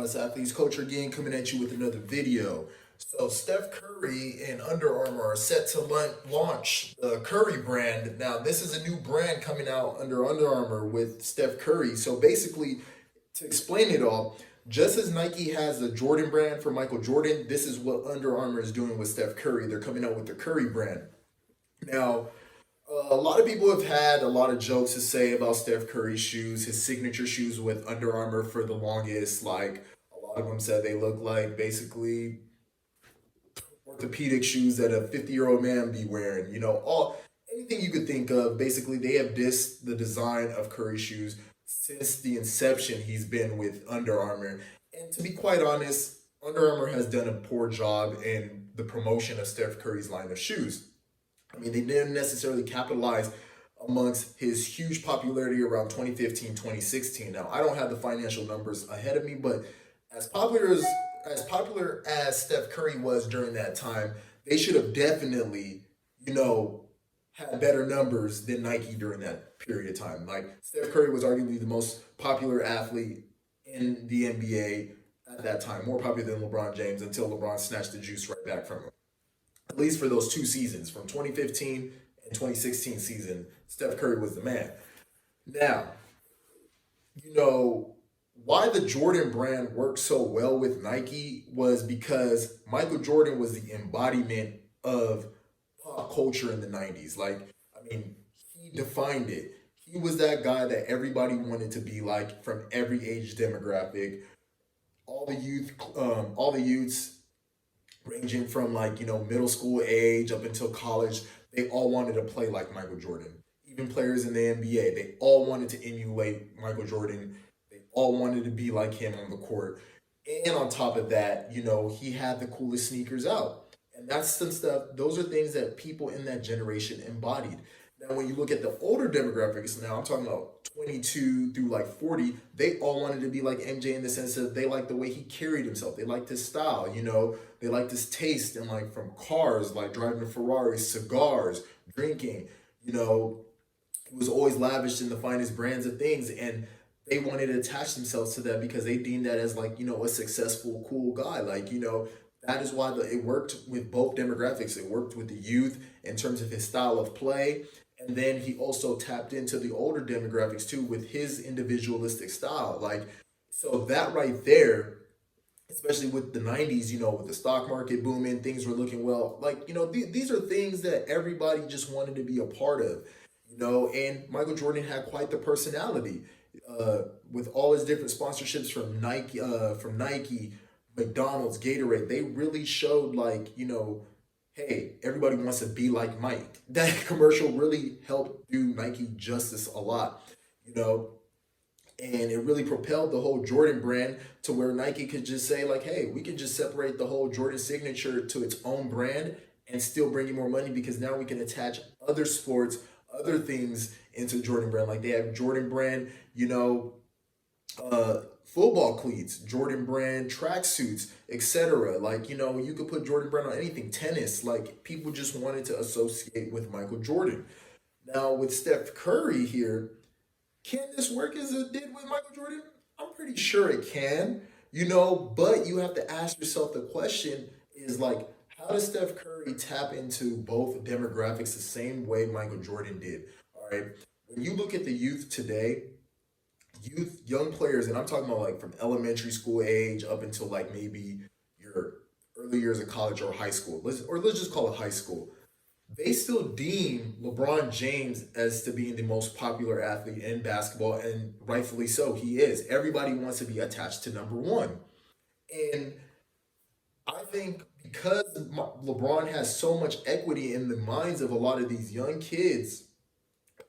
It's Athletes Culture again coming at you with another video. So Steph Curry and Under Armour are set to launch the Curry brand. Now this is a new brand coming out under Under Armour with Steph Curry. So basically, to explain it all, just as Nike has the Jordan brand for Michael Jordan, this is what Under Armour is doing with Steph Curry. They're coming out with the Curry brand. Now, a lot of people have had a lot of jokes to say about Steph Curry's shoes, his signature shoes with Under Armour for the longest. Like, a lot of them said they look like basically orthopedic shoes that a 50-year-old man be wearing. All anything you could think of. Basically, they have dissed the design of Curry shoes since the inception he's been with Under Armour. And to be quite honest, Under Armour has done a poor job in the promotion of Steph Curry's line of shoes. I mean, they didn't necessarily capitalize amongst his huge popularity around 2015, 2016. Now, I don't have the financial numbers ahead of me, but as popular as Steph Curry was during that time, they should have definitely, you know, had better numbers than Nike during that period of time. Like Steph Curry was arguably the most popular athlete in the NBA at that time, more popular than LeBron James until LeBron snatched the juice right back from him. At least for those two seasons, from 2015 and 2016 season, Steph Curry was the man. Now, you know, why the Jordan brand worked so well with Nike was because Michael Jordan was the embodiment of pop culture in the 90s. Like, I mean, he defined it. He was that guy that everybody wanted to be like from every age demographic. All the youths ranging from like, middle school age up until college, they all wanted to play like Michael Jordan. Even players in the NBA, they all wanted to emulate Michael Jordan. They all wanted to be like him on the court. And on top of that, he had the coolest sneakers out. And that's some stuff, those are things that people in that generation embodied. Now, when you look at the older demographics, now I'm talking about 22 through like 40, they all wanted to be like MJ in the sense that they liked the way he carried himself. They liked his style, they liked his taste and like from cars, like driving a Ferrari, cigars, drinking, he was always lavished in the finest brands of things. And they wanted to attach themselves to that because they deemed that as like, a successful, cool guy. Like, that is why it worked with both demographics. It worked with the youth in terms of his style of play. And then he also tapped into the older demographics too with his individualistic style. Like, so that right there, especially with the 90s, with the stock market booming, things were looking well. Like, these are things that everybody just wanted to be a part of, and Michael Jordan had quite the personality with all his different sponsorships from Nike, McDonald's, Gatorade. They really showed like, hey, everybody wants to be like Mike. That commercial really helped do Nike justice a lot, and it really propelled the whole Jordan brand to where Nike could just say like, hey, we can just separate the whole Jordan signature to its own brand and still bring you more money because now we can attach other sports, other things into Jordan brand. Like they have Jordan brand, football cleats, Jordan brand tracksuits, etc. Like, you could put Jordan brand on anything, tennis. Like, people just wanted to associate with Michael Jordan. Now, with Steph Curry here, can this work as it did with Michael Jordan? I'm pretty sure it can, but you have to ask yourself the question is like, how does Steph Curry tap into both demographics the same way Michael Jordan did? All right. When you look at the youth today, young players, and I'm talking about like from elementary school age up until like maybe your early years of college or high school. Let's just call it high school. They still deem LeBron James as to being the most popular athlete in basketball, and rightfully so. He is. Everybody wants to be attached to number one. And I think because LeBron has so much equity in the minds of a lot of these young kids,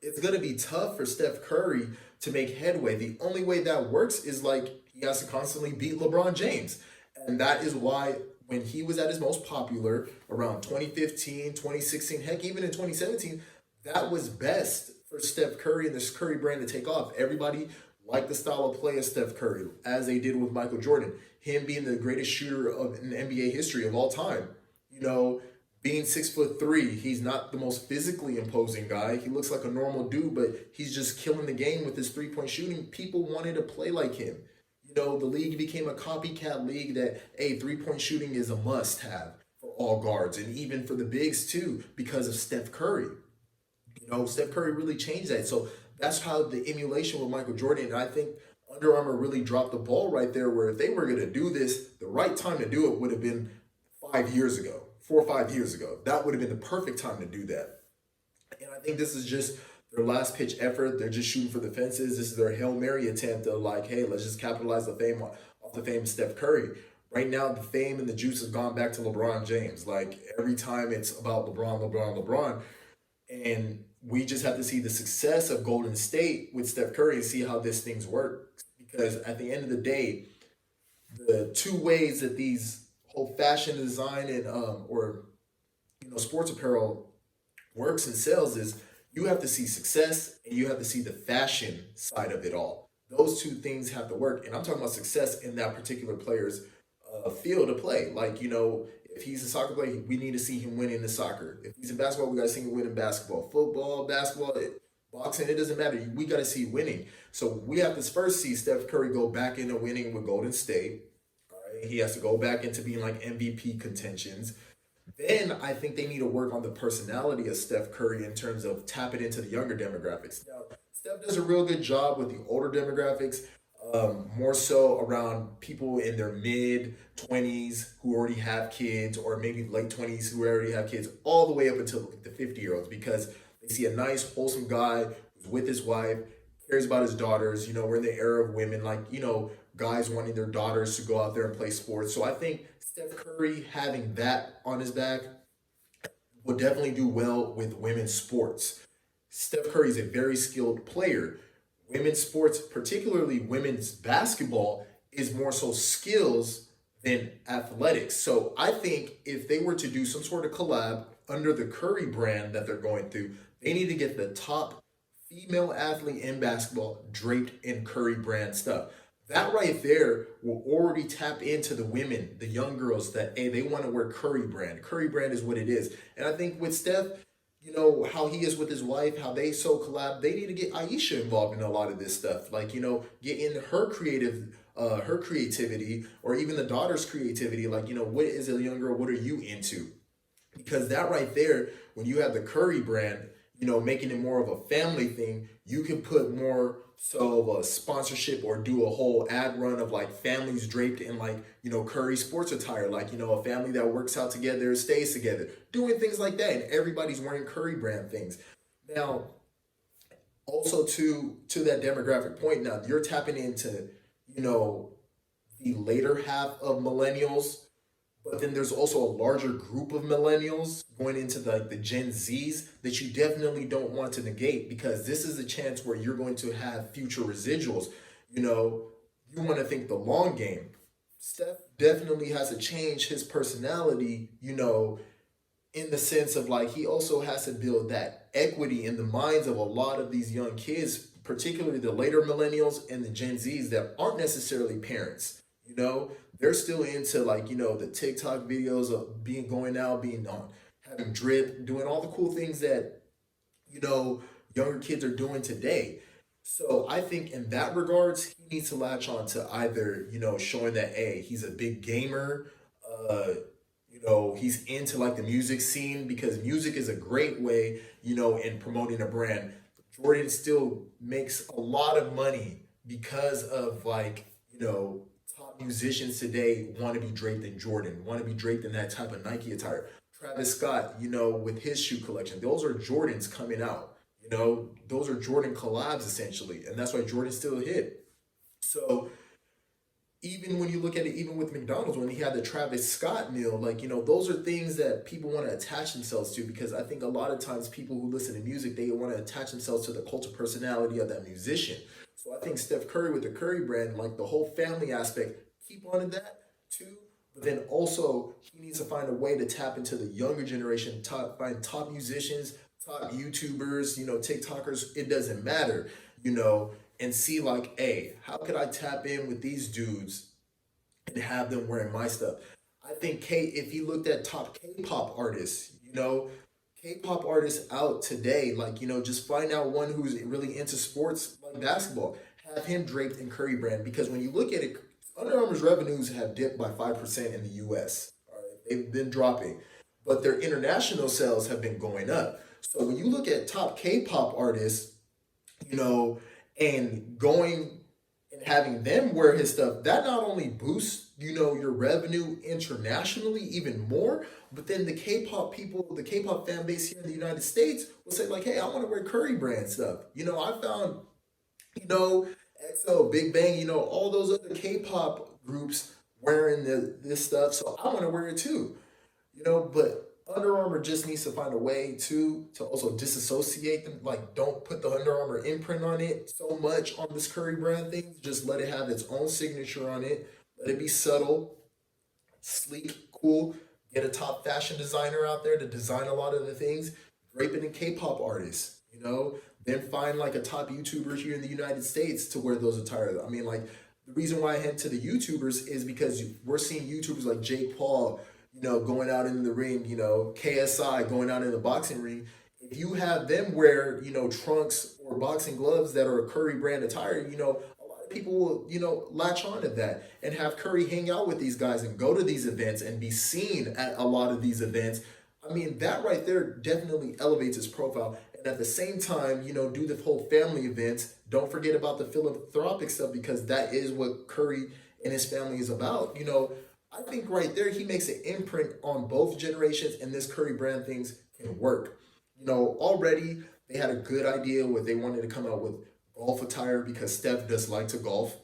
it's going to be tough for Steph Curry to make headway. The only way that works is like he has to constantly beat LeBron James. And that is why when he was at his most popular around 2015, 2016, heck, even in 2017, that was best for Steph Curry and this Curry brand to take off. Everybody liked the style of play of Steph Curry, as they did with Michael Jordan. Him being the greatest shooter in NBA history of all time. Being 6'3", he's not the most physically imposing guy. He looks like a normal dude, but he's just killing the game with his 3-point shooting. People wanted to play like him. The league became a copycat league that, hey, 3-point shooting is a must have for all guards and even for the bigs too because of Steph Curry. Steph Curry really changed that. So that's how the emulation with Michael Jordan. And I think Under Armour really dropped the ball right there. Where if they were going to do this, the right time to do it would have been 5 years ago, 4 or 5 years ago. That would have been the perfect time to do that. And I think this is just their last pitch effort. They're just shooting for the fences. This is their Hail Mary attempt of like, hey, let's just capitalize the fame off the fame of Steph Curry. Right now, the fame and the juice has gone back to LeBron James. Like every time it's about LeBron, LeBron, LeBron. And we just have to see the success of Golden State with Steph Curry and see how this things work. Because at the end of the day, the two ways that these whole fashion design and or sports apparel works and sells is you have to see success and you have to see the fashion side of it all. Those two things have to work, and I'm talking about success in that particular player's field of play. Like if he's a soccer player, we need to see him win in the soccer. If he's in basketball, we got to see him win in basketball, football, basketball, boxing. It doesn't matter. We got to see winning. So we have to first see Steph Curry go back into winning with Golden State. All right, he has to go back into being like MVP contentions. Then I think they need to work on the personality of Steph Curry in terms of tapping into the younger demographics. Now, Steph does a real good job with the older demographics, more so around people in their mid 20s who already have kids, or maybe late 20s who already have kids, all the way up until the 50-year-olds, because they see a nice, wholesome guy who's with his wife, cares about his daughters. We're in the era of women, like, guys wanting their daughters to go out there and play sports. So I think Steph Curry having that on his back will definitely do well with women's sports. Steph Curry is a very skilled player. Women's sports, particularly women's basketball, is more so skills than athletics. So I think if they were to do some sort of collab under the Curry brand that they're going through, they need to get the top female athlete in basketball draped in Curry brand stuff. That right there will already tap into the women, the young girls that, hey, they want to wear Curry brand. Curry brand is what it is. And I think with Steph, how he is with his wife, how they so collab, they need to get Aisha involved in a lot of this stuff. Like, get in her her creativity, or even the daughter's creativity. Like, what is a young girl? What are you into? Because that right there, when you have the Curry brand, making it more of a family thing, you can put more so of a sponsorship or do a whole ad run of like families draped in like, Curry sports attire, like, a family that works out together, stays together, doing things like that. And everybody's wearing Curry brand things. Now, also to that demographic point, now you're tapping into, the later half of millennials. But then there's also a larger group of millennials going into the Gen Zs that you definitely don't want to negate, because this is a chance where you're going to have future residuals. You want to think the long game. Steph definitely has to change his personality, in the sense of like he also has to build that equity in the minds of a lot of these young kids, particularly the later millennials and the Gen Zs that aren't necessarily parents. They're still into like, the TikTok videos of going out, being on, having drip, doing all the cool things that, younger kids are doing today. So I think in that regards, he needs to latch on to either, showing that, hey, he's a big gamer, he's into like the music scene, because music is a great way, in promoting a brand. Jordan still makes a lot of money because of like, top musicians today want to be draped in Jordan, want to be draped in that type of Nike attire. Travis Scott, with his shoe collection, those are Jordans coming out. Those are Jordan collabs essentially, and that's why Jordan still hit. So even when you look at it, even with McDonald's, when he had the Travis Scott meal, like, those are things that people want to attach themselves to, because I think a lot of times people who listen to music, they want to attach themselves to the cultural personality of that musician. So I think Steph Curry with the Curry brand, like the whole family aspect, keep on that too. But then also he needs to find a way to tap into the younger generation, find top musicians, top YouTubers, TikTokers, it doesn't matter, and see like, hey, how could I tap in with these dudes and have them wearing my stuff? I think if he looked at top K-pop artists, K-pop artists out today, like, just find out one who's really into sports like basketball, have him draped in Curry brand. Because when you look at it, Under Armour's revenues have dipped by 5% in the US. All right? They've been dropping, but their international sales have been going up. So when you look at top K-pop artists, you know, and going and having them wear his stuff, that not only boosts, your revenue internationally even more, but then the K-pop people, the K-pop fan base here in the United States will say like, hey, I want to wear Curry brand stuff. I found, you know, EXO, Big Bang, all those other K-pop groups wearing this stuff, so I want to wear it too. But Under Armour just needs to find a way to also disassociate them. Like, don't put the Under Armour imprint on it so much on this Curry brand thing. Just let it have its own signature on it. Let it be subtle, sleek, cool. Get a top fashion designer out there to design a lot of the things. Drape it in K-pop artists. Then find like a top YouTuber here in the United States to wear those attire. I mean, like, the reason why I head to the YouTubers is because we're seeing YouTubers like Jake Paul, going out in the ring, KSI going out in the boxing ring. If you have them wear, trunks or boxing gloves that are a Curry brand attire, a lot of people will, latch on to that and have Curry hang out with these guys and go to these events and be seen at a lot of these events. I mean, that right there definitely elevates his profile. And at the same time, do the whole family events. Don't forget about the philanthropic stuff because that is what Curry and his family is about. I think right there he makes an imprint on both generations, and this Curry brand things can work. Already they had a good idea what they wanted to come out with golf attire because Steph does like to golf.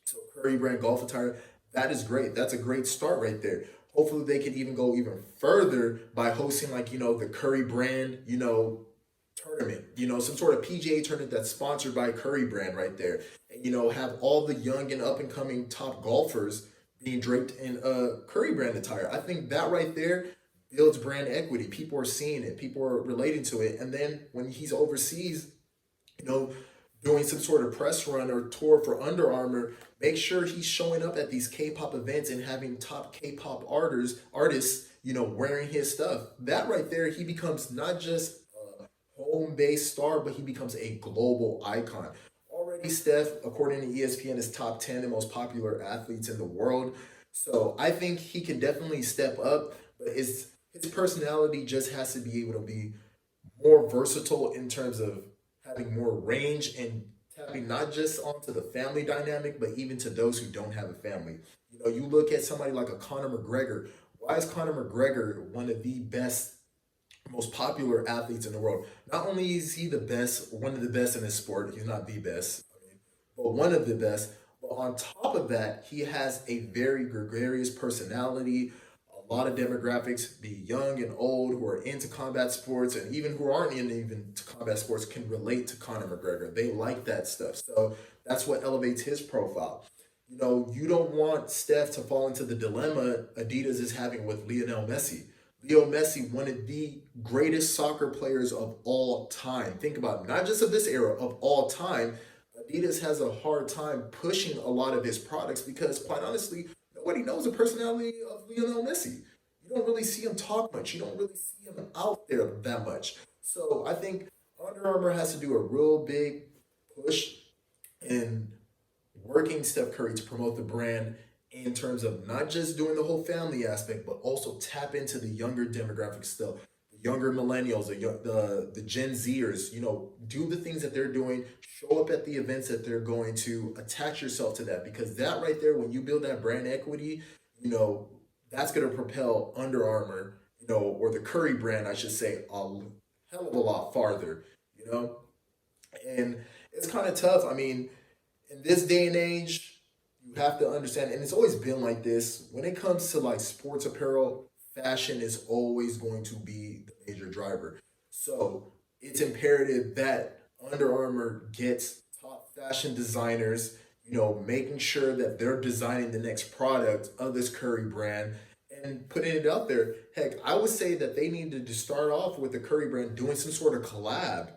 So Curry brand golf attire, that is great. That's a great start right there. Hopefully they can even go even further by hosting like, the Curry brand, tournament, some sort of PGA tournament that's sponsored by Curry brand right there. And, have all the young and up and coming top golfers being draped in Curry brand attire. I think that right there builds brand equity. People are seeing it, people are relating to it. And then when he's overseas, you know, doing some sort of press run or tour for Under Armour, make sure he's showing up at these K-pop events and having top K-pop artists, wearing his stuff. That right there, he becomes not just a home-based star, but he becomes a global icon. Already, Steph, according to ESPN, is top 10 the most popular athletes in the world. So I think he can definitely step up, but his personality just has to be able to be more versatile in terms of having more range and tapping not just onto the family dynamic, but even to those who don't have a family. You look at somebody like a Conor McGregor. Why is Conor McGregor one of the best, most popular athletes in the world? Not only is he the best, one of the best in his sport, he's not the best, but one of the best. But on top of that, he has a very gregarious personality. A lot of demographics, be young and old, who are into combat sports, and even who aren't into combat sports, can relate to Conor McGregor. They like that stuff. So that's what elevates his profile. You don't want Steph to fall into the dilemma Adidas is having with Lionel Messi. Leo Messi, one of the greatest soccer players of all time. Think about it, not just of this era, of all time. Adidas has a hard time pushing a lot of his products because, quite honestly, nobody knows the personality of Lionel Messi. You don't really see him talk much. You don't really see him out there that much. So I think Under Armour has to do a real big push in working Steph Curry to promote the brand in terms of not just doing the whole family aspect, but also tap into the younger demographic still, the younger millennials, the Gen Zers. Do the things that they're doing, show up at the events that they're going to, attach yourself to that because that right there, when you build that brand equity, that's going to propel Under Armour, or the Curry brand, I should say, a hell of a lot farther, and it's kind of tough. I mean, in this day and age, you have to understand, and it's always been like this, when it comes to like sports apparel, fashion is always going to be the major driver. So it's imperative that Under Armour gets top fashion designers, making sure that they're designing the next product of this Curry brand and putting it out there. Heck, I would say that they needed to start off with the Curry brand doing some sort of collab,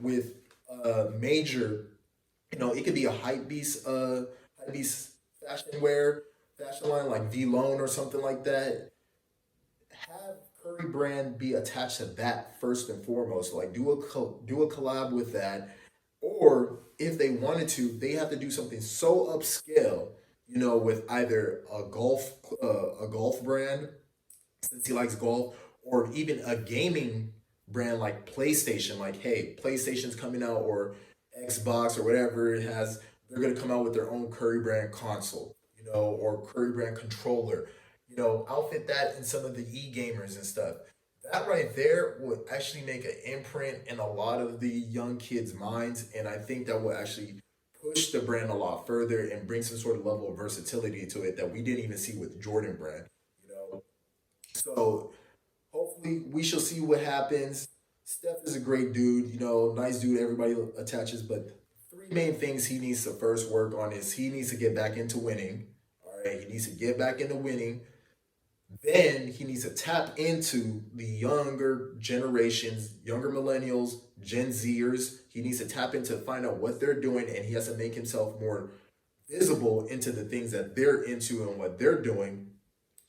with a major, it could be a hype beast fashion line like V Lone or something like that. Have Curry brand be attached to that first and foremost. Like do a collab with that, or if they wanted to, they have to do something so upscale with either a golf brand since he likes golf, or even a gaming brand like PlayStation. Like, hey, PlayStation's coming out, or Xbox, or whatever it has. They're gonna come out with their own Curry brand console, or Curry brand controller. Outfit that in some of the e-gamers and stuff. That right there would actually make an imprint in a lot of the young kids' minds, and I think that will actually push the brand a lot further and bring some sort of level of versatility to it that we didn't even see with Jordan brand. You know, so hopefully we shall see what happens. Steph is a great dude, nice dude. Everybody attaches, but three main things he needs to first work on is he needs to get back into winning. All right, he needs to get back into winning. Then he needs to tap into the younger generations, younger millennials, Gen Zers. He needs to tap into find out what they're doing, and he has to make himself more visible into the things that they're into and what they're doing,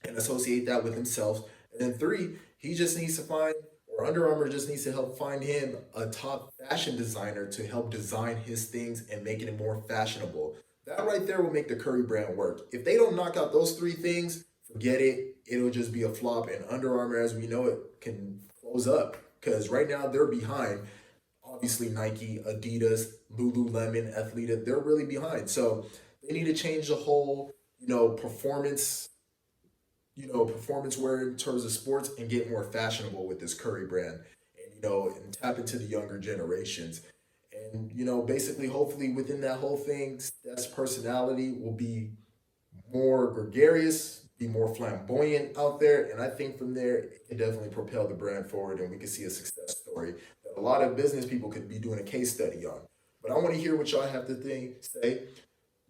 and associate that with himself. And then three, he just needs to find, or Under Armour just needs to help find him a top fashion designer to help design his things and making it more fashionable. That right there will make the Curry brand work. If they don't knock out those three things, forget it. It'll just be a flop. And Under Armour, as we know it, can close up because right now they're behind. Obviously, Nike, Adidas, Lululemon, Athleta, they're really behind. So they need to change the whole, performance performance wear in terms of sports and get more fashionable with this Curry brand and and tap into the younger generations. And basically hopefully within that whole thing, Steph's personality will be more gregarious, be more flamboyant out there. And I think from there it can definitely propel the brand forward and we can see a success story that a lot of business people could be doing a case study on. But I want to hear what y'all have to say.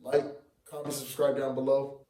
Like, comment, subscribe down below.